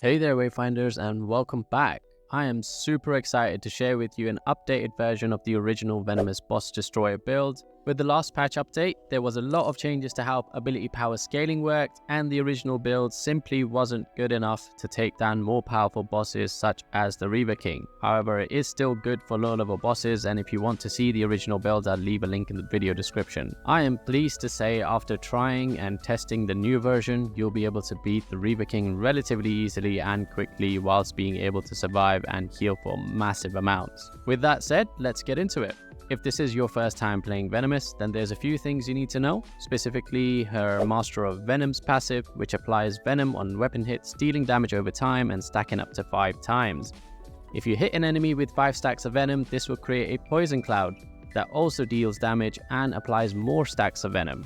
Hey there Wayfinders and welcome back. I am super excited to share with you an updated version of the original Venomous Boss Destroyer build. With the last patch update, there was a lot of changes to how ability power scaling worked, and the original build simply wasn't good enough to take down more powerful bosses such as the Reaver King. However, it is still good for low level bosses, and if you want to see the original build, I'll leave a link in the video description. I am pleased to say after trying and testing the new version, you'll be able to beat the Reaver King relatively easily and quickly whilst being able to survive and heal for massive amounts. With that said, let's get into it. If this is your first time playing Venomous, then there's a few things you need to know, specifically her Master of Venom's passive, which applies venom on weapon hits, dealing damage over time and stacking up to 5 times. If you hit an enemy with 5 stacks of venom, this will create a poison cloud that also deals damage and applies more stacks of venom.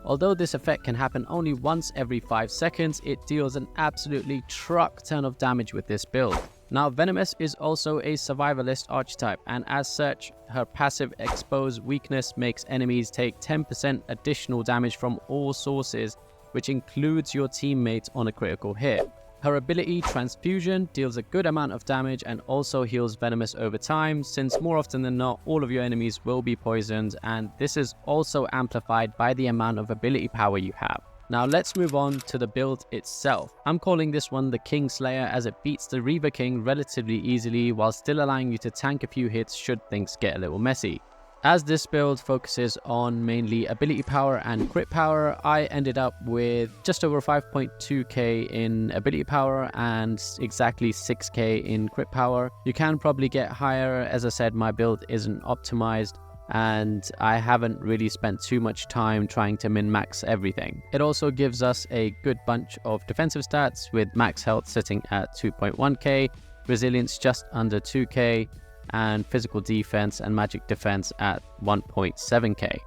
Although this effect can happen only once every 5 seconds, it deals an absolutely truck ton of damage with this build. Now, Venomess is also a Suvivalist archetype, and as such, her passive Expose weakness makes enemies take 10% additional damage from all sources, which includes your teammates on a critical hit. Her ability, Transfusion, deals a good amount of damage and also heals Venomous over time, since more often than not, all of your enemies will be poisoned, and this is also amplified by the amount of ability power you have. Now let's move on to the build itself. I'm calling this one the Kingslayer, as it beats the Reaver King relatively easily while still allowing you to tank a few hits should things get a little messy. As this build focuses on mainly ability power and crit power, I ended up with just over 5.2k in ability power and exactly 6k in crit power. You can probably get higher. As I said, my build isn't optimized, and I haven't really spent too much time trying to min-max everything. It also gives us a good bunch of defensive stats, with max health sitting at 2.1k, resilience just under 2k, and physical defense and magic defense at 1.7k.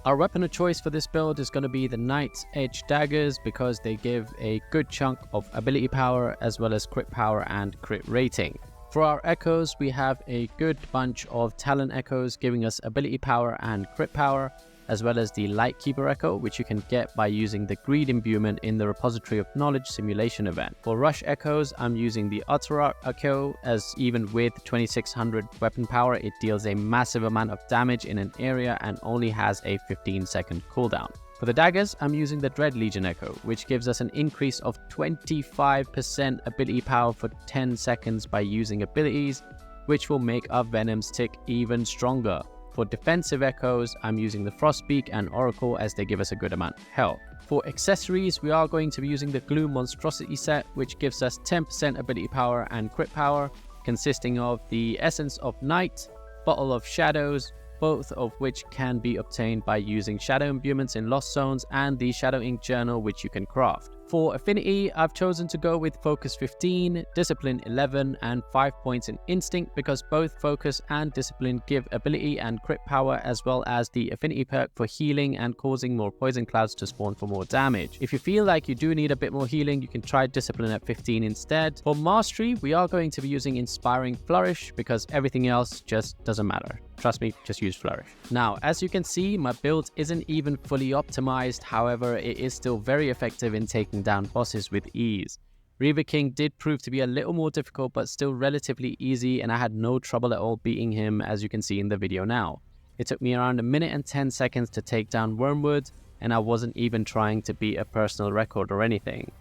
Our weapon of choice for this build is going to be the Knight's Edge Daggers, because they give a good chunk of ability power as well as crit power and crit rating. For our echoes, we have a good bunch of talent echoes giving us ability power and crit power, as well as the Lightkeeper echo, which you can get by using the greed imbuement in the Repository of Knowledge simulation event. For rush echoes, I'm using the Utterak echo, as even with 2600 weapon power, it deals a massive amount of damage in an area and only has a 15-second cooldown. For the daggers, I'm using the Dread Legion Echo, which gives us an increase of 25% ability power for 10 seconds by using abilities, which will make our venoms tick even stronger. For defensive echoes, I'm using the Frostbeak and Oracle, as they give us a good amount of health. For accessories, we are going to be using the Gloom Monstrosity set, which gives us 10% ability power and crit power, consisting of the Essence of Night, Bottle of Shadows, both of which can be obtained by using shadow imbuments in Lost Zones, and the Shadow Ink Journal, which you can craft. For affinity, I've chosen to go with Focus 15, Discipline 11, and 5 points in Instinct, because both Focus and Discipline give ability and crit power, as well as the affinity perk for healing and causing more poison clouds to spawn for more damage. If you feel like you do need a bit more healing, you can try Discipline at 15 instead. For Mastery, we are going to be using Inspiring Flourish, because everything else just doesn't matter. Trust me, just use Flourish. Now, as you can see, my build isn't even fully optimized. However, it is still very effective in taking down bosses with ease. Reaver King did prove to be a little more difficult, but still relatively easy, and I had no trouble at all beating him, as you can see in the video now. It took me around 1 minute and 10 seconds to take down Wormwood, and I wasn't even trying to beat a personal record or anything.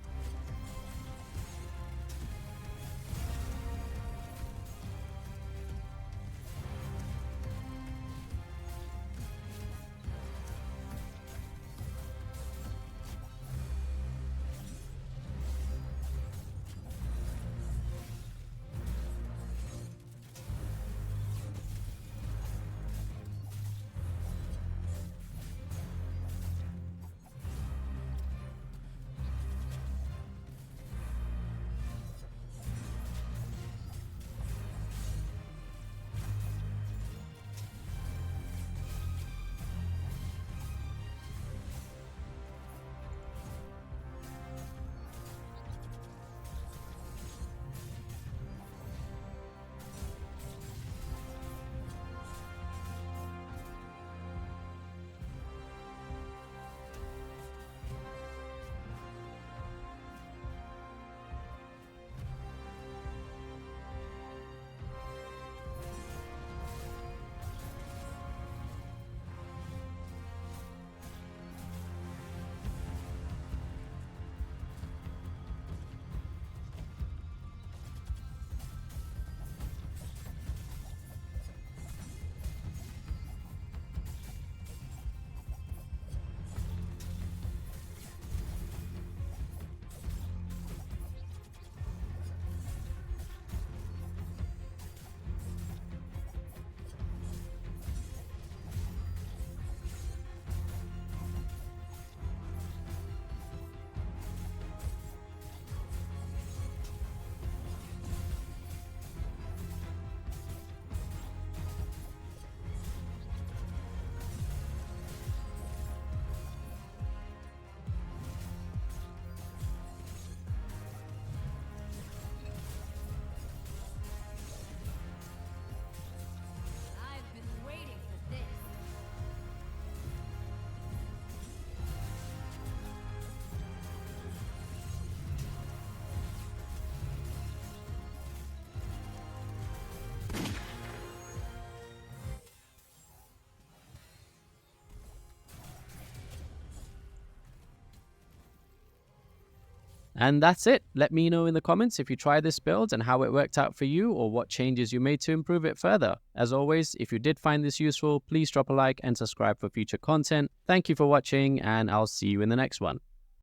And that's it. Let me know in the comments if you tried this build and how it worked out for you, or what changes you made to improve it further. As always, if you did find this useful, please drop a like and subscribe for future content. Thank you for watching, and I'll see you in the next one.